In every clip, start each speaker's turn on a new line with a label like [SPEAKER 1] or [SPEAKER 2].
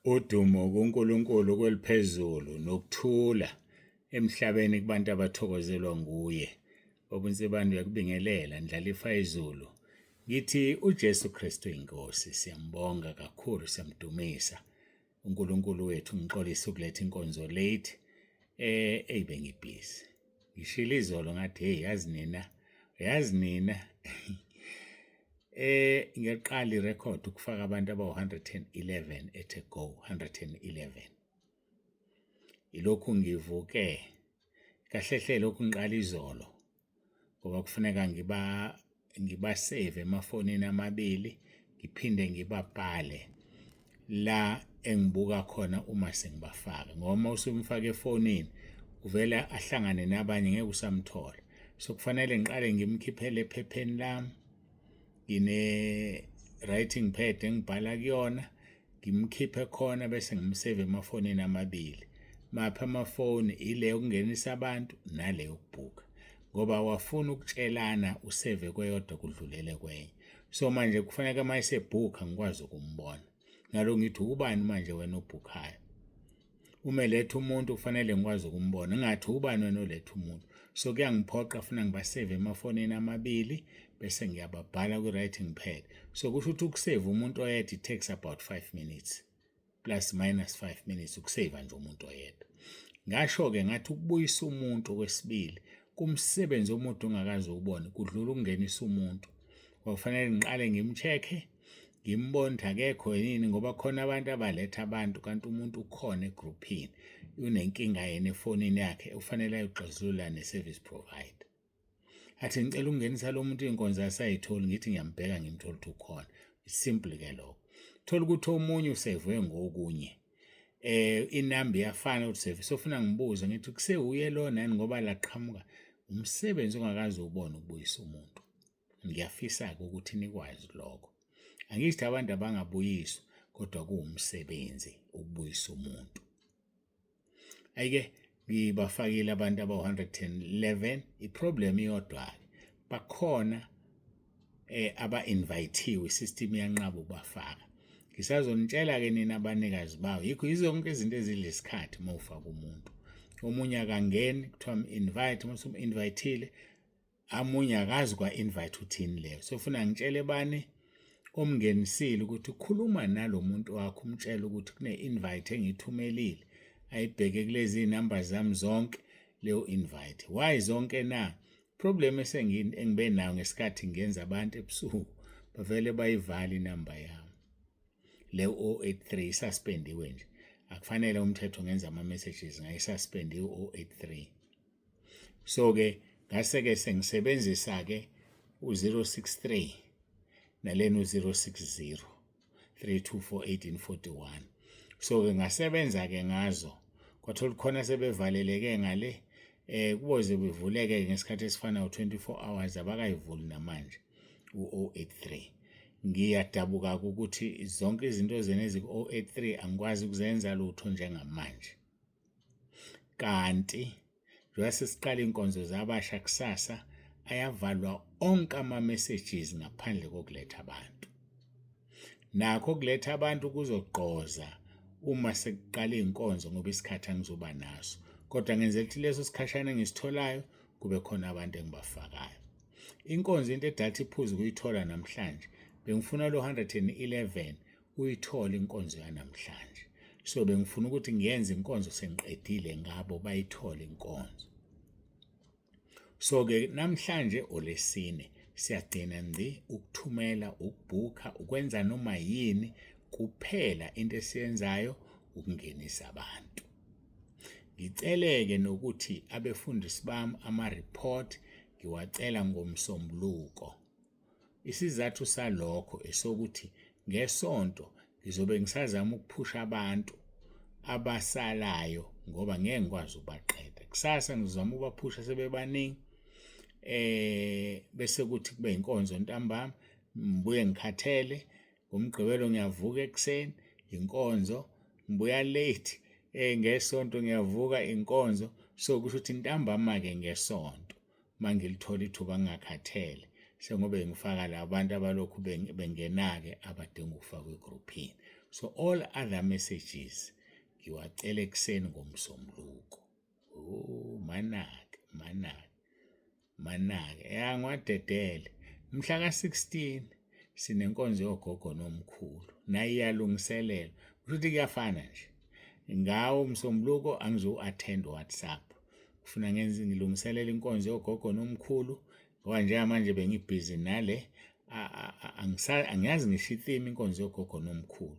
[SPEAKER 1] Udumo kuNkulunkulu kweliphezulu nokuthula emhlabeni kubantu abathokozelwa nguye. Obunsibani uyakubingelela ndlalifa izulu. Ngithi uJesu Kristu inkosi siyambonga kakhulu siyamdumisa. uNkulunkulu wethu ngixolisa ukuletha inkonzo late bengibhizi. Ngishilo izolo ngathi hey yazi nina ngiyaqala irecord ukufaka abantu abawu111 ethe go 111. Ilokhu ngivuke kahle lokhu ngiqala izolo ngoba kufuneka ngibasave emafonini amabili ngiphinde ngibabhale la engibuka khona uma sengibafaka ngoba usumfaka efonini uvela ahlangane nabanye ngeke usamthola. So kufanele ngiqale ngimkhiphele ephepheni lami ngine writing pad engibhala kuyona ngimkhiphe khona bese ngimsave emafonini amabili. Mapha amafoni ile yokungenisa abantu nale yokubhuka ngoba wafuna ukutshelana useve kweyodwa kudlulele kwenye. So manje kufanele mase ebhuka ngikwazi ukumbona. Ngalo ngithi ubani manje wena obhukayo? Uma letha umuntu kufanele ngikwazi ukumbona. Ngathi ubani wena oletha umuntu? So kuyangiphoqa funa ngibasave emafonini amabili bese ngiyababhala ku-writing pad. So kusho ukuthi ukusave umuntu oyedwa it takes about 5 minutes plus minus 5 minutes ukusave nje umuntu oyedwa. Ngasho-ke ngathi ukubuyisa umuntu kwesibili kumsebenzi omuntu ungakazi ubone kudlula ukungenisa umuntu. Kwakufanele ngiqale ngimcheck-e ngimbone ukuthi akekho yini ngoba khona abantu abaletha abantu kanti umuntu ukhona egroupini unenkinga yena efonini yakhe ufanele ayoxazulula ne-service provider. Athi ngicela ukungenisa lo muntu inkonzo asayitholi ngithi ngiyambheka ngimthola ukuthi ukhona. Simple ke lokho. Thola ukuthi omunye usevwe ngokunye. Inamba iyafana useve sofuna ngibuza ngithi kusewuye lo nani ngoba laqhamuka umsebenzi ongakazi ubone ukubuyisa umuntu. Ngiyafisa ukuthi nikwazi lokho. Angithi abantu abangabuyiswa kodwa kuwumsebenzi ukubuyisa umuntu. Ayike ngibafakile abantu aba111 iproblem iyodwa bakhona aba-invitewe isystem yanqaba ukubafaka. Ngisazonitshela ke nina abanikazi bawo yikho izonke izinto ezilisikhathi mawufaka umuntu. Omunye akangeni kuthiwa invite mase uminvitile amunye akazi kwa invite uthini leyo. So ufuna ngitshele bani omngenisile ukuthi ukhuluma nalo muntu wakho umtshela ukuthi kune invite engithumelile ayibheke kulezi number zami zonke leyo invite. Why zonke na? Problem engibe nayo ngesikhathi ngenza abantu ebusuku bavele bayivala inamba yami. Le 083 isuspendiwe nje. Akufanele umthetho ngenza ama messages ngayisuspend i083. So ke ngase sengisebenzisa ke u063 nalena u060 3241841. So ke ngasebenza ke ngazo kwathola khona sebevaleleke ngale kuboze bevuleke ngesikhathi esifana u24 hours abakayivuli namanje u083. Ngiyadabuka ukuthi zonke izinto zenezi ku083 angikwazi ukuzenza lutho njengamanje. Kanti njengoba sesiqala inkonzo zabasha kusasa ayavalwa onke ama messages ngaphandle kokuletha abantu. Nakho kuletha abantu kuzoqoza uma sekuqala inkonzo ngoba isikhathi angizoba naso. Kodwa ngenzela ukuthi leso sikhashana engisitholayo kube khona abantu engibafakayo. Inkonzo into edathi iphuzu kuyithola namhlanje. Bengifuna lo 111 uyithola inkonzo yanamhlanje. So bengifuna ukuthi ngiyenze inkonzo sengiqedile ngabo bayithole inkonzo. So ke namhlanje olesine siyagcina ukuthumela ukubhuka ukwenza noma yini kuphela into esiyenzayo ukungenisa abantu. Ngiceleke nokuthi abefundisi bami ama report ngiwacela ngomsombuluko. Isizathu salokho esokuthi ngesonto ngizobe ngisazama ukuphusha abantu abasalayo ngoba ngeke ngikwazi ukubaqeda. Kusasa ngizama ukubaphusha sebebaningi bese kuthi kube inkonzo ntambama ngibuye ngikhathele ngomgqibelo ngiyavuka ekseni inkonzo ngibuya late ngesonto ngiyavuka inkonzo. So kusho ukuthi ntambama ke ngesonto mangilithola ithuba ngingakhathele sengobe ngifaka labantu abalokhu bengenake abadinga ukufakwa egroupini. So all other messages ngiwacela ekuseni ngomsombuluko. Oh manake ngiwadedele. Mhla ka-16 sinenkonzo yogogo nomkhulu naye iyalungiselelwa ukuthi kuyafana nje. Ngawo umsombuluko angizo-attend WhatsApp. Kufuna ngilungiselela inkonzo yogogo nomkhulu ngoba njengamanje bengibhizi nale angiyazi ngisho itheme inkonzo yogogo nomkhulu.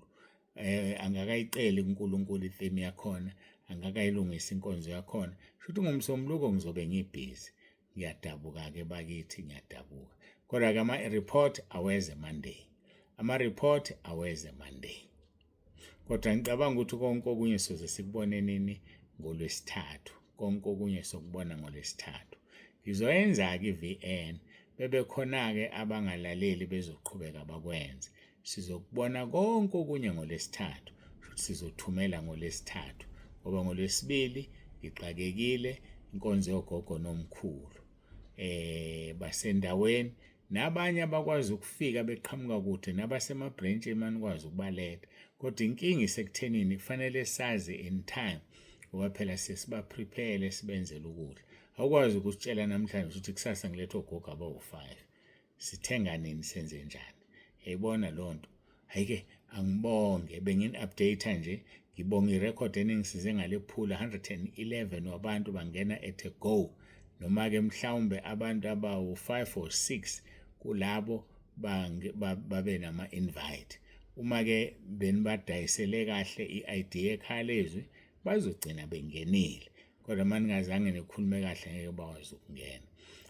[SPEAKER 1] Angakayiqeli uNkulunkulu itheme yakhona, angakayilungisa inkonzo yakhona. Futhi ngomsombuluko ngizobe ngibhizi. Ngiyadabuka-ke bakithi, ngiyadabuka. Kodwa-ke ama-report aweze Monday. Ama-report aweze Monday. Kodwa ngicabanga ukuthi konke okunye soze sikubone nini ngoLwesithathu. Konke okunye sokubona ngoLwesithathu. Ngizoyenza-ke i-VN. Bebekhona-ke abangalaleli bezoqhubeka bakwenze. Sizokubona konke okunye ngoLwesithathu. Futhi sizothumela ngoLwesithathu. Ngoba ngoLwesibili ngixakekile inkonzo yogogo nomkhulu. Basendaweni nabanye abakwazi ukufika beqhamuka kude nabasemabhrentshi emanikwazi ukubaletha. Kodwa inkinga isekuthenini kufanele sazi in time ngoba phela sesiba-prepare sibenzele ukudla. Awukwazi ukusitshela namhlanje ukuthi kusasa ngiletha ogogo abawu-5. Sithenga nini senze njani? Yayibona lonto. Hayike angibonge bengini-update nje. Ngibonga irekhodi eningisize ngalephula 111 wabantu bangena at a go. Noma-ke mhlawumbe abantu abawu-5 or 6 kulabo babe nama-invite. Uma-ke benibadayisele kahle i-idea ekhalezwi bazogcina bengenile. Kodwa maningazange nikhulume kahle ngeke bakwazi ukungena.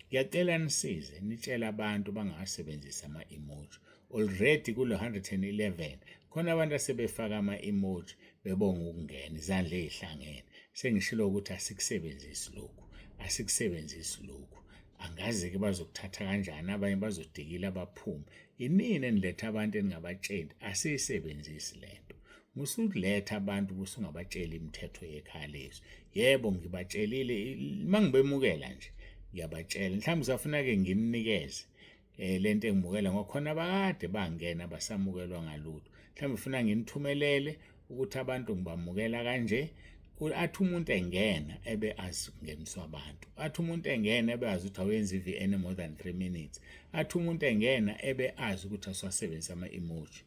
[SPEAKER 1] Ngiyacela nisize nitshela abantu bangawasebenzisa ama-emoji. Already kulo 111 khona abantu asebefaka ama-emoji bebonga ukungena izandla ezihlangene. Sengishilo ukuthi asikusebenzisi lokhu. Angazi-ke bazokuthatha kanjani, abanye bazodikila baphume. Inini eniletha abantu eningabatsheli asiyisebenzisi lento. Musukuletha abantu busungabatsheli imithetho yekhaya lezwi. Yebo ngibatshelile mangibemukela nje ngiyabatshela. Mhlawumbe usafuna-ke ngimnikeze lento engimukela ngokhona abakade bangena basamukelwa ngalutho. Mhlawumbe ufuna nginithumelele ukuthi abantu ngibamukela kanje. Athi umuntu engena ebe azi ukungeniswa abantu. Athi umuntu engena ebe azi ukuthi awenza i-VN more than 3 minutes. Athi umuntu engena ebe azi ukuthi asasebenzisa ama-emoji.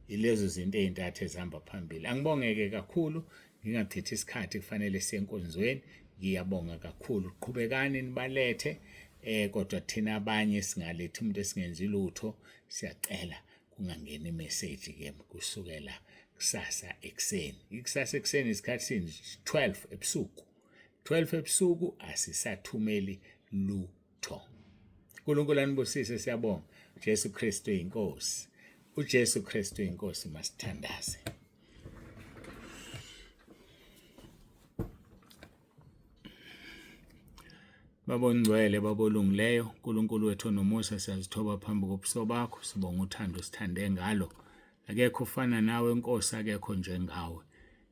[SPEAKER 1] Ilezo zinto ezintathu ezihamba phambili. Angibongeke kakhulu ngingachithi isikhathi kufanele siye enkonzweni. Ngiyabonga kakhulu. Qhubekani nibalethe kodwa thina abanye singalethi umuntu esingenzi lutho siyacela kungangeni imessage ke kusukela kusasa ekseni. Ikusasa ekseni isikhathi sini 12 ebusuku. 12 ebusuku asisathumeli lutho. uNkulunkulu anibusise siyabonga. Jesu Kristu inkosi. uJesu Kristu inkosi masithandaze. Babongcwele babolungileyo uNkulunkulu wethu nomusa siyazithoba phambi kobuso bakho. Sibonga uthando sithande ngalo. Akekho ufana nawe Nkosi, akekho njengawe.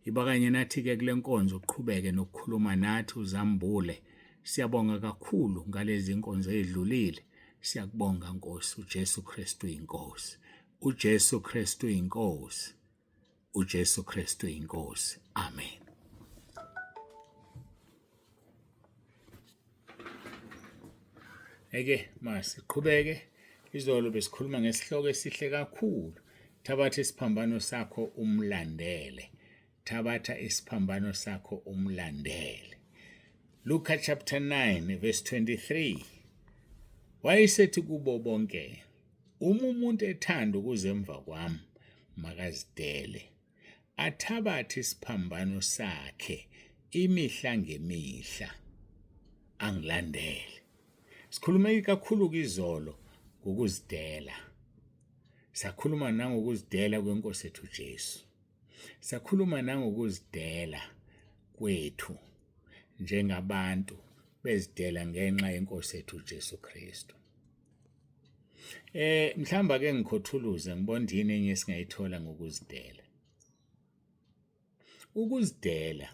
[SPEAKER 1] Iba kanye nathi-ke kule nkonzo uqhubeke nokukhuluma nathi uzambule. Siyabonga kakhulu ngalezi nkonzo ezidlulile. Siyakubonga Nkosi. uJesu Kristu inkosi. uJesu Kristu inkosi. uJesu Kristu inkosi. Amen. Eke masiqhubeke. Izolo besikhuluma ngesihloko esihle kakhulu. Thabatha isiphambano sakho umlandele. Thabatha isiphambano sakho umlandele. Luka chapter 9 verse 23. Wayesethi kubo bonke, uma umuntu ethanda ukuzemva kwami makazidele. Athabathe isiphambano sakhe imihla ngemihla angilandele. Sikhulume kakhulu izolo ngokuzidela. Sakhuluma nangokuzidela kwenkosi yethu Jesu. Sakhuluma nangokuzidela kwethu njengabantu bezidela ngenxa yenkosi yethu Jesu Kristu. Mhlamba ke ngikhothuluze ngibona yini enye esingayithola ngokuzidela. Ukuzidela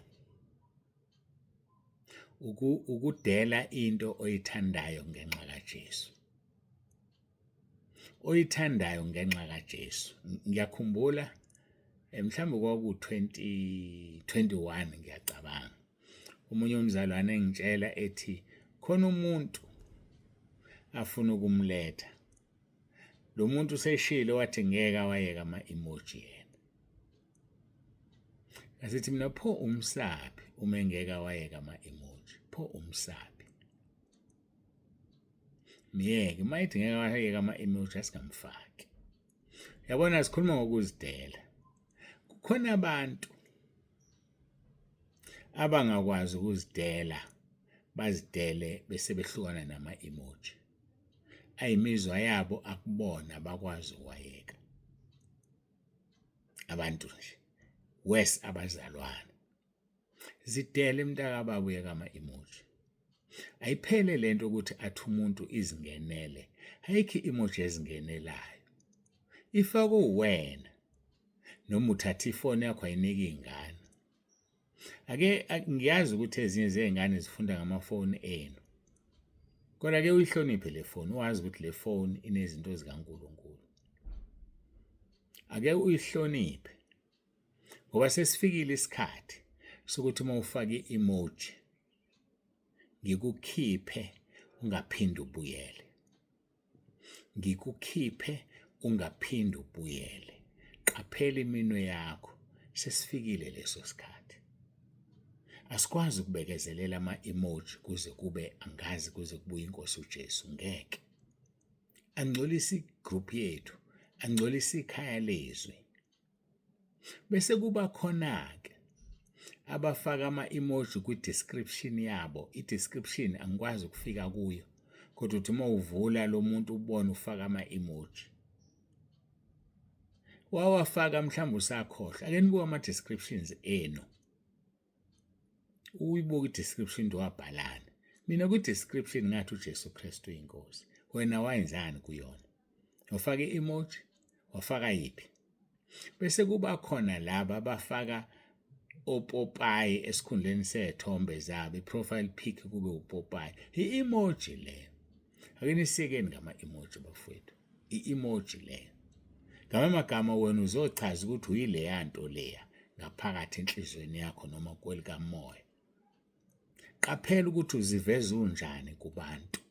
[SPEAKER 1] ukudela into oyithandayo ngenxa kaJesu. Oyithandayo ngenxa kaJesu. Ngiyakhumbula mhlawumbe kwaku-2021 ngiyacabanga. Omunye umzalwane engitshela ethi khona umuntu afuna ukumletha. Lo muntu useshilo wathi ngeke awayeka ama-emoji yena. Asithi mina pho umsabi uma engeke awayeka ama-emoji. Pho umsabi. Miyeke mayithi ngeke awayeka ama-emoji asingamfaki. Yabona sikhuluma ngokuzidela. Kukhona abantu abangakwazi ukuzidela bazidele bese behlukana nama-emoji. Ayimizwa yabo akubona bakwazi ukwayeka. Abantu nje wes abazalwane zidele mntaka babuyeka ama-emoji. Ayiphele lento ukuthi athi umuntu izingenele. Ayikho i-emoji ezingenelayo. Ifake uwena noma uthatha ifoni yakho ayinika ingane. Ake ngiyazi ukuthi ezinye zezingane zifunda ngamafoni enu. Kodwa ke uyihloniphe le foni, wazi ukuthi le foni inezinto zikaNkulunkulu. Ake uyihloniphe. Ngoba sesifikile isikhathi sokuthi uma ufake i-emoji ngikukhiphe ungaphindi ubuyele. Ngikukhiphe ungaphindi ubuyele. Qaphela iminwe yakho. Sesifikile leso sikhathi. Asikwazi ukubekezelela ama-emoji kuze kube angazi kuze kubuye inkosi uJesu ngeke. Angcolisa igroup yethu, angcolisa ikhaya lezwi. Bese kuba khona ke abafaka ama-emoji ku-description yabo. I-description angikwazi ukufika kuyo. Kodwa uthi uma uvula lo muntu ubone ufaka ama-emoji. Wawafaka mhlawumbe usakhohlwa. Ake nibuke ama-descriptions enu. Uyibuka i-description wabhalana. Mina ku-description ngathi uJesu Kristu inkosi. Wena wayenzani kuyona? Wafaka i-emoji, wafaka yiphi? Bese kuba khona laba abafaka opopayi esikhundleni sezithombe zabo, i-profile pic kube upopayi. I-emoji le. Ake nisikeni ngama-emoji bafowethu. I-emoji le. Ngamagama wena uzochaza ukuthi uyileya nto leya ngaphakathi enhlizweni yakho noma kwelikamoya. Qaphela ukuthi uziveza unjani kubantu.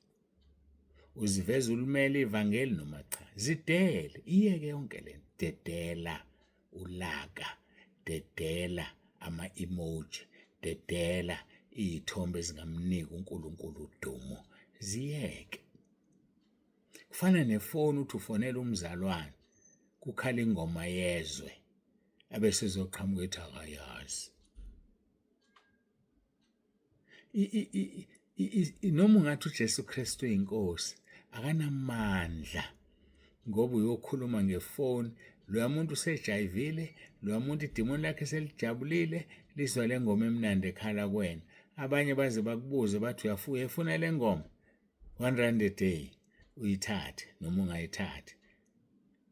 [SPEAKER 1] Uziveza ulimele ivangeli noma cha. Zidele, iyeke yonke le nto. Dedela ulaka, dedela ama-emoji, dedela izithombe ezingamnika uNkulunkulu udumo. Ziyeke. Kufana nefoni uthi ufonela umzalwane kukhala ingoma yezwe abese ezoqhamuka ethi akayazi. Noma ungathi uJesu Kristu inkosi akanamandla ngoba uyokhuluma ngefoni. Lo muntu usejayivile, lo muntu idimoni lakhe selijabulile lizwa le ngoma emnandi ekhala kuwena. Abanye baze bakubuze bathi uyafuna le ngoma R1 a day uyithathe noma ungayithathi.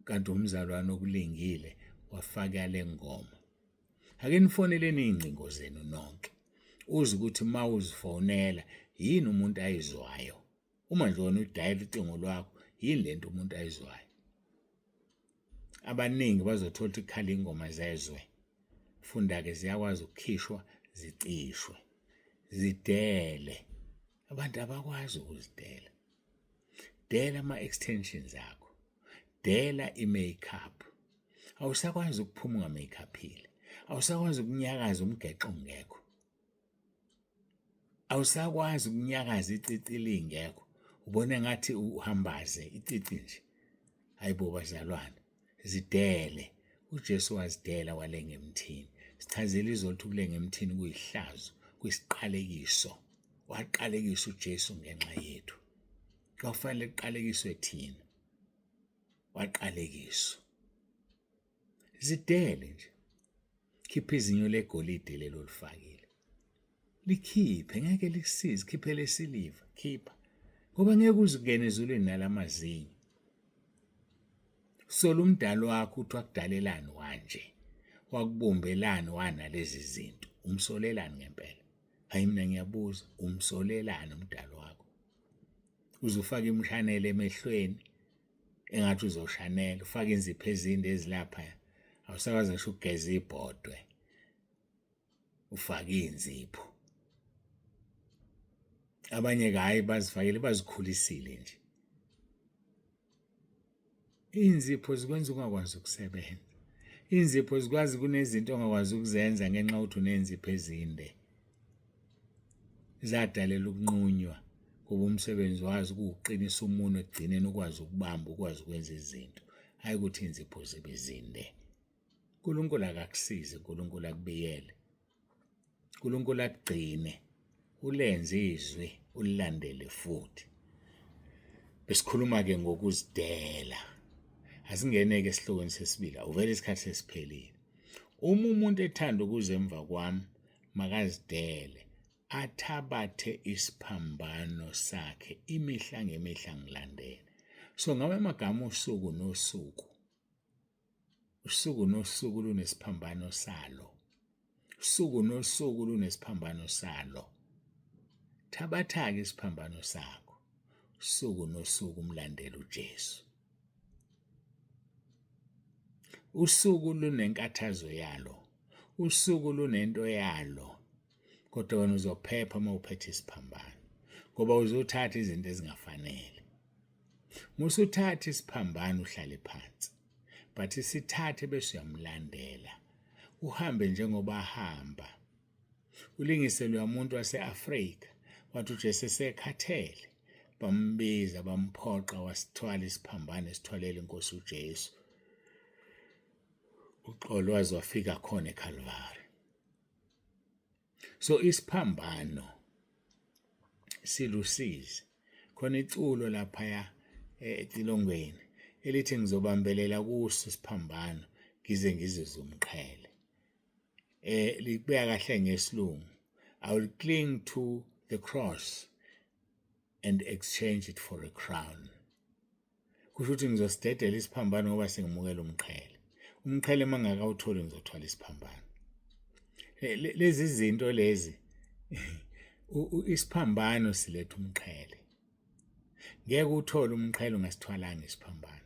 [SPEAKER 1] Kanti umzalwane okulingile wafaka le ngoma. Ake nifoneleni izingcingo zenu nonke. Uze ukuthi mawuzifonela yini umuntu ayizwayo. Uma nje wona udayela ucingo lwakho yini lento umuntu ayizwayo. Abaningi bazothola ukuthi khala ingoma zezwe. Funda ke ziyakwazi ukukhishwa zicishwe. Zidele. Abantu abakwazi ukuzidela. Dela ama-extensions akho. Dela i-makeup. Awusakwazi ukuphuma unga-makeuphile. Awusakwazi ukunyakaza umgeqo ungekho. Awusakwazi ukunyakaza icici lingekho. Ubone ngathi uhambaze icici nje. Hayibo bazalwane. Zidele. uJesu wazidela walenga emthini. Sichazela izolutho kulenga emthini kuyihlazo, kuyisiqalekiso. Waqalekisa uJesu ngenxa yethu. Kwafanele kuqalekiswe thina. Waqalekiswa. Zidele nje. Khipha izinyo legolide lelo lifakile. Likhiphe ngeke likusize, khiphe lesiliva, khipha. Ngoba ngeke uzingene ezulwini nalamazinyo. Sola umdalo wakho uthi wakudalelani wanje. Wakubumbelani wanalezi zinto. Umsolelani ngempela. Hayi mina ngiyabuza, umsolelani umdalo wakho. Uzufaka imshanelo emehlweni engathi uzoshanela, ufaka inzipho ezinde ezilapha. awusakwazi ngisho ukugeza ibhodwe ufake inzipho. Abanye hayi bazifakile bazikhulisile nje. Inzipho zikwenza ungakwazi ukusebenza. Inzipho zikwazi kunezinto ongakwazi ukuzenza ngenxa yokuthi unenzipho ezinde. Zadalela ukunqunywa kuba umsebenzi wazo kuwuqinisa umunwe ekugcineni ukwazi ukubamba ukwazi ukwenza izinto. Hayi ukuthi inzipho zibe zinde. uNkulunkulu akakusize, uNkulunkulu akubiyele. uNkulunkulu akugcine, ulenze izwi, ulilandele futhi. Besikhuluma-ke ngokuzidela. Asingene-ke esihlokweni sesibili, awuvele isikhathi sesiphelile. Uma umuntu ethanda ukuza emva kwami, makazidele, athabathe isiphambano sakhe imihla ngemihla ngilandele. So ngabe amagama usuku nosuku. Usuku nosuku lunesiphambano salo. Usuku nosuku lunesiphambano salo. Thabatha-ke isiphambano sakho. Usuku nosuku umlandela uJesu. Usuku lunenkathazo yalo. Usuku lunento yalo. Kodwa wena uzophepha uma uphethe isiphambano. Ngoba uzothatha izinto ezingafanele. Musuthatha isiphambano uhlale phansi. But isithathe bese uyamlandela. Uhambe njengoba ahamba. Ulingiselo umuntu wase-Afrika. Wathi uJesu esekhathele. Bambiza bamphoqa wasithwala isiphambano esithwalele inkosi uJesu. Uxolo waze wafika khona eCalvary. So isiphambano silusizi. Khona iculo laphaya etilongweni elithi ngizobambelela kuso isiphambano ngize ngizizwe umqhele. Libuya kahle ngesilungu. I will cling to the cross and exchange it for a crown. Kusho ukuthi ngizosidedela isiphambano ngoba sengimukela umqhele. Umqhele mangakawutholi ngizothwala isiphambano. Lezi zinto lezi isiphambano siletha umqhele. Ngeke uthole umqhele ungasithwalanga isiphambano.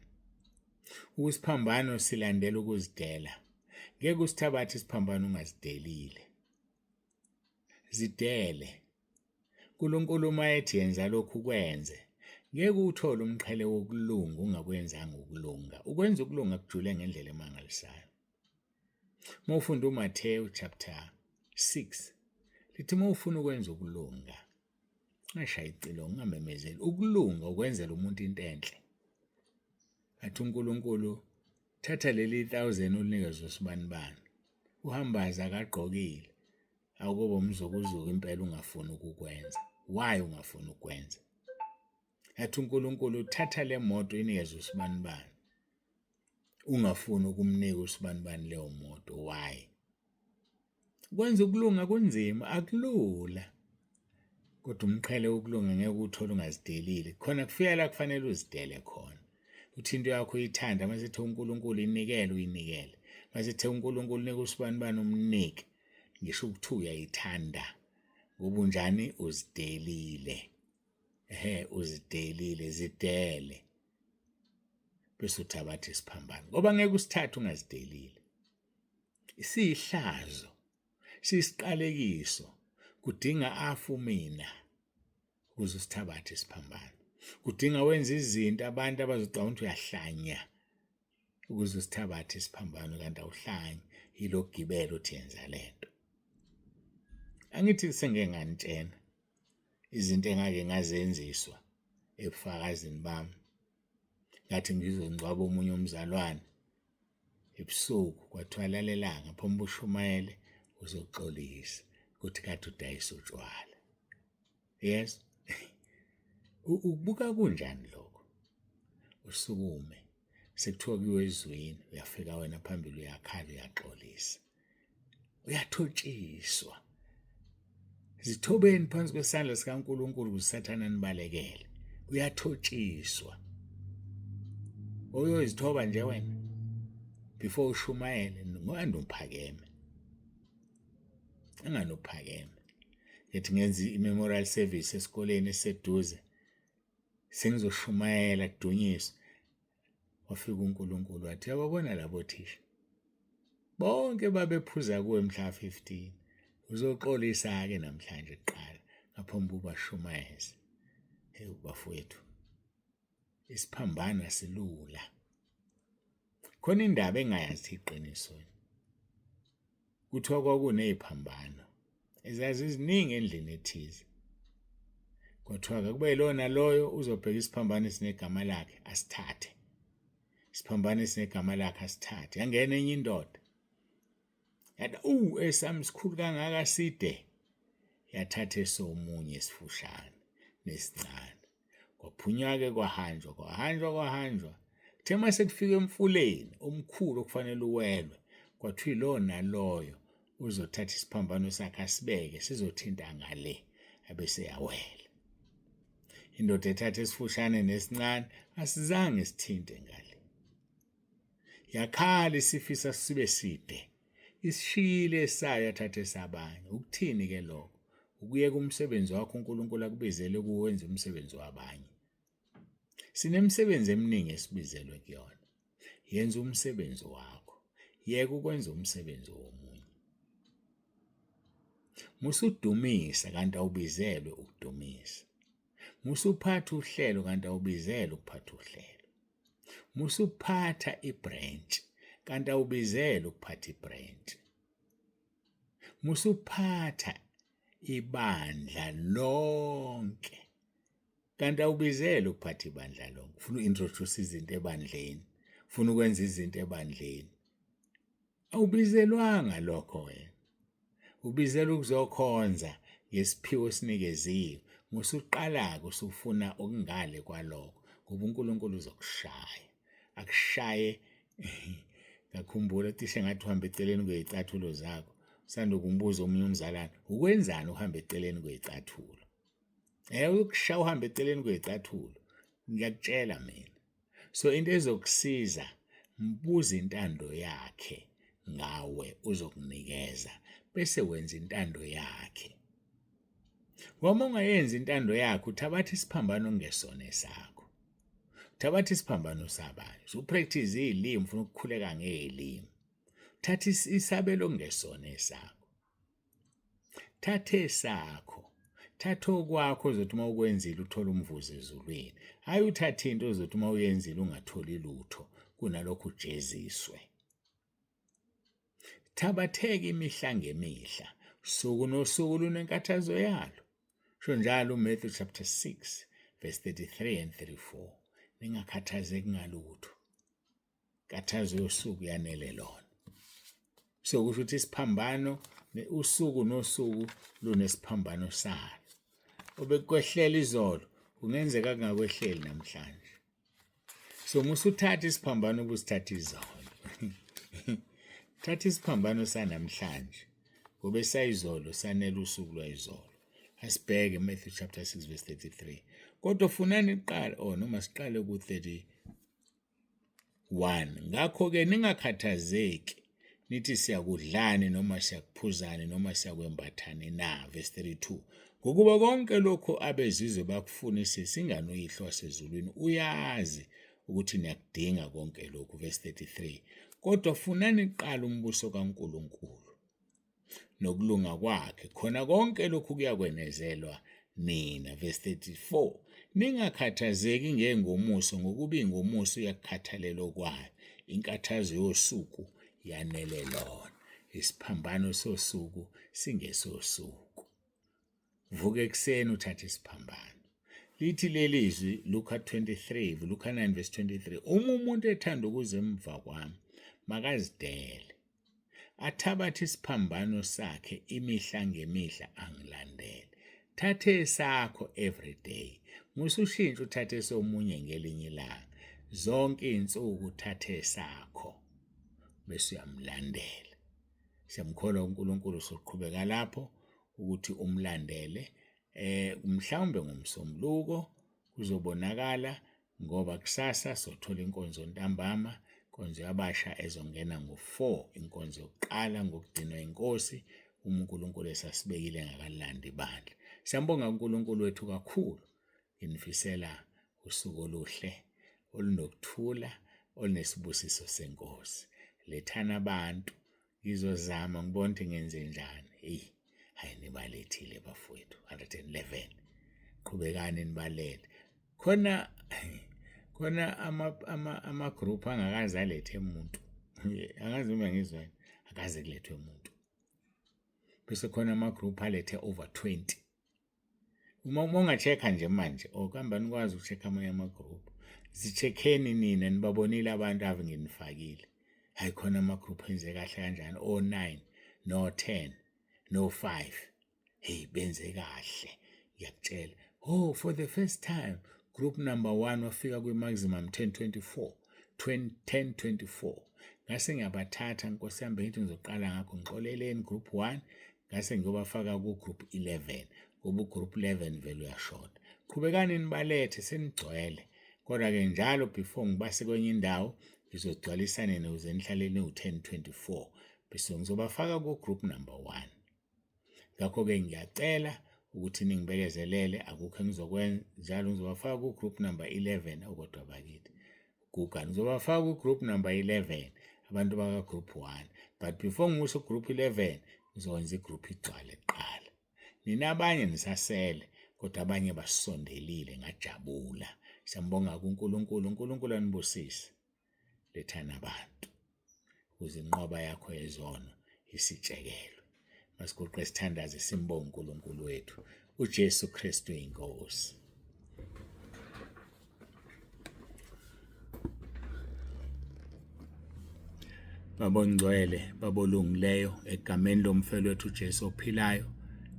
[SPEAKER 1] Isiphambano silandela ukuzidela. Ngeke usithabathe isiphambano ungazidelile. Zidele. uNkulunkulu mayethi yenza lokhu kwenze. Ngeke uthole umqhele wokulunga ungakwenzanga ukulunga. Ukwenza ukulunga kujule ngendlela emangalisayo. Uma ufunda uMathewu chapter 6 lithi uma ufuna ukwenza ukulunga ngashaya icilo ngamemezeli. Ukulunga ukwenzela umuntu into enhle. Athi uNkulunkulu thatha leli 1000 unikezwe sibanibani. Uhambaza akagqokile. Akubo umzukuzuku impela ungafuni ukukwenza. Why ungafuni ukwenza? Athi uNkulunkulu thatha le moto inikezwe sibanibani. Ungafuni ukumnika usibanibani leyo moto. Why? Kwenza ukulunga kunzima, akulula. Kodwa umqhele wokulunga ngeke uthole ungazidelile. Khona kufika la kufanele uzidele khona. Uthi into yakho uyithanda mase ethe uNkulunkulu inikele uyinikele. Mase ethe uNkulunkulu nika usibanibani umnike. Ngisho ukuthi uyayithanda. Ngoba unjani uzidelile. Uzidelile zidele. Bese uthabatha isiphambano. Ngoba ngeke usithathe ungazidelile. Isihlazo. Sisiqalekiso. Kudinga afu mina ukuze usithabathe isiphambano. Kudinga wenza izinto abantu abazocabanga ukuthi uyahlanya ukuze usithabathe isiphambano kanti awuhlanyi. Yilogibela uthi yenza lento. Angithi sengeke nganitshena izinto engake ngazenziswa ebufakazini bami. Ngathi ngizongcwaba omunye umzalwane ebusuku kwathiwa lalelanga phomba ushumayele uzoxolisa ukuthi kade udayisa utshwala. Yes. Ubuka kunjani lokho? Usukume sekuthiwa kuyiwe ezweni uyafika wena phambili uyakhala uyaxolisa. Uyathotshiswa. Zithobeni phansi kwesandla sikaNkulunkulu kusathana nibalekele. Uyathotshiswa. Uyozithoba nje wena before ushumayele ngani uphakeme. Anganophakeme. Ngithi ngenza i-memorial service esikoleni eseduze. Sengizoshumayela kudunyiswa. Wafika uNkulunkulu wathi yababona labo thisha. bonke babephuza kuwe mhla 15. Uzoxolisa-ke namhlanje kuqala ngaphambi kubashumayeze. Hey bafowethu, isiphambano silula. Khona indaba engayazi iqiniso. Kuthiwa kwakuney'phambano ezazi ziningi endlini ethize. Kwathiwa-ke kube yilona loyo uzobheka isiphambano esinegama lakhe asithathe. Isiphambano esinegama lakhe asithathe. Yangena enye indoda. Yathi esami sikhulu kangaka side. Yathatha esomunye esifushane nesincane. Kwaphunywa-ke kwahanjwa. Kuthe mase kufika emfuleni omkhulu okufanele uwelwe. Kwathiwa ilona loyo uzothatha isiphambano sakhe asibeke sizothinta ngale abese yawela. Indoda ethatha esifushane nesincane asizange sithinte ngale. Yakhala isifisa sibe side. Isishiyile sayo yathatha esabanye. Ukuthini ke lokho? Ukuyeka umsebenzi wakho uNkulunkulu akubizele kuwenza umsebenzi wabanye. Sinemisebenzi eminingi esibizelwe kuyona. Yenza umsebenzi wakho. Yeka ukwenza umsebenzi womunye. Musudumisa kanti awubizelwe ukudumisa. Musuphatha uhlelo kanti awubizelwe ukuphatha uhlelo. Musuphatha ibranch kanti awubizelwe ukuphatha ibranch. Musuphatha ibandla lonke kanti awubizelwe ukuphatha ibandla lonke. Ufuna uintroduce izinto ebandleni, ufuna ukwenza izinto ebandleni. Awubizelwanga lokho wena. Ubizelwe ukuzokhonza ngesiphiwo sinikeziwe. Musuqala-ke usufuna okungale kwalokho ngoba uNkulunkulu uzokushaya. Akushaye ngakhumbula tishe ngathi uhamba eceleni kwezicathulo zakho. Usanda ukumbuza omunye umzalwane, ukwenzani uhamba eceleni kwezicathulo? Ukushaya uhamba eceleni kwezicathulo. Ngiyakutshela mina. So into ezokusiza mbuza intando yakhe ngawe uzokunikeza bese wenza intando yakhe. Uma ungayenzi intando yakhe uthabatha isiphambano ngesona sakho. Uthabatha isiphambano sabanye. Upractice izilimi ufuna ukukhuleka ngezilimi. Thatha isabelo ngesona sakho. Thatha esakho. Thatha okwakho ozothi uma ukwenzile uthola umvuzo ezulwini. Hayi uthatha into ozothi uma uyenzile ungatholi lutho kunalokho ujeziswe. Thabatheka imihla ngemihla. Suku nosuku lunenkathazo yalo. Sho njalo uMatthew chapter 6 verse 33 and 34. Ningakhathazeki ngalutho. Nkathazo yosuku yanele lona. So kusho ukuthi isiphambano usuku nosuku lunesiphambano salo. Obekwehlela izolo kungenzeka kungakwehleli namhlanje. So musuthatha isiphambano ubusithatha izolo. Thatha isiphambano sanamhlanje ngoba esayizolo sanele usuku lwayizolo. Asibheke Matthew chapter 6 verse 33. Kodwa funani iqala noma siqale ku-31. Ngakho-ke ningakhathazeki nithi siyakudlani noma siyakuphuzani noma siyakwembathani na. Verse 32. Ngokuba konke lokho abezizwe bakufunise singani uyihlo wasezulwini uyazi ukuthi niyakudinga konke lokhu. Verse 33. Kodwa funani kuqala umbuso kaNkulunkulu nokulunga kwakhe khona konke lokhu kuyakwenezelwa nina. Verse 34. Ningakhathazeki ngengomuso ngokuba ingomuso iyakukhathalela okwayo. Inkathazo yosuku yanele lona. Isiphambano sosuku singesosuku. Vuka ekuseni uthathe isiphambano. Lithi lelizwi Luka 23, Luka 9 verse 23. Uma umuntu ethanda ukuza emva kwami makazidele. Athabathe isiphambano sakhe imihla ngemihla angilandele. Thatha esakho every day. Musushintsha uthathe somunye ngelinye ilanga. Zonke izinsuku uthathe esakho bese uyamlandela. Siyamkholwa uNkulunkulu soqhubeka lapho ukuthi umlandele. Mhlawumbe ngomsombuluko kuzobonakala ngoba kusasa sothola inkonzo ntambama. Inkonzo yabasha ezongena ngo-4. Inkonzo yokuqala ngokugcinwa inkosi uNkulunkulu esasibekile ngakalandi ibandla. Siyambonga uNkulunkulu wethu kakhulu. Ngifisela usuku oluhle olunokuthula olunesibusiso senkosi. Lethana abantu ngizozama ngibona ukuthi ngenze njani. Hayi nibalethile bafowethu 111. Qhubekani nibalethe. Khona ama group angakaze alethe umuntu. Angazi uma ngizwa akaze kulethwe umuntu. Bese khona ama group alethe over 20. Uma ungachecka nje manje okamba nikwazi ukuchecka amanye ama group. Zicheckeni nina nibabonile abantu ave nginifakile. Hayi khona ama group enze kahle kanjani o9 no10 no5. Hey benze kahle. Ngiyakutshela. For the first time group number 1 wafika kwi maximum 1024. Ngase ngiyabathatha Nkosi yami ngithi ngizoqala ngakho ngixoleleni group 1 ngase ngiyobafaka ku group 11 ngoba group 11 vele uyashona. Qhubekani nibalethe senigcwele. Kodwa ke njalo before ngibase kwenye indawo ngizogcwalisana ukuze nihlaleni u1024 bese ngizobafaka ku group number 1. Ngakho ke ngiyacela ukuthi ningibekezelele akukho engizokwenza njalo ngizobafaka ku group number 11 okodwa bakithi. Kuka ngizobafaka ku group number 11 abantu baka group 1 but before ngimusho group 11 ngizokwenza igroup igcwale kuqala. Nina abanye nisasele kodwa abanye basondelile ngajabula. Siyambonga uNkulunkulu anibusise. Lethana abantu ukuze inqoba yakho yezono isitshekelwe. Masiguqe isithandaze simbonga uNkulunkulu wethu uJesu Kristu inkosi. Babongcwele babolungileyo egameni lomfelo wethu uJesu ophilayo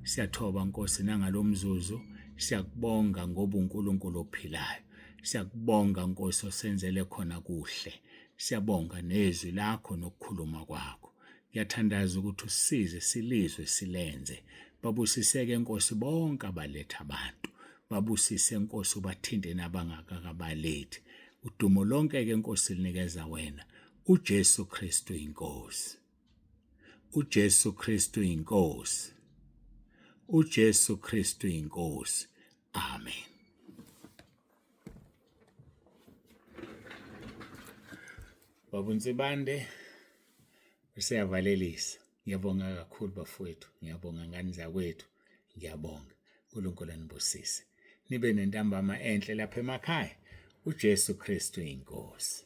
[SPEAKER 1] siyathoba Nkosi nangalomzuzu siyakubonga ngoba uNkulunkulu ophilayo. Siyakubonga Nkosi osenzele khona kuhle. Siyabonga nezwi lakho nokukhuluma kwakho. Ngiyathandaza ukuthi usize silizwe silenze. Babusiseke Nkosi bonke abaletha abantu. Babusise Nkosi ubathinte nabangakabalethi. Udumo lonke ke Nkosi linikeza wena. uJesu Kristu inkosi. uJesu Kristu inkosi. uJesu Kristu inkosi. Amen. Babunsibande usiyavalelisa. Ngiyabonga kakhulu bafowethu. Ngiyabonga ngani zakwethu. Ngiyabonga. uNkulunkulu anibusise. Nibe nentambama enhle lapha emakhaya. uJesu Kristu inkosi.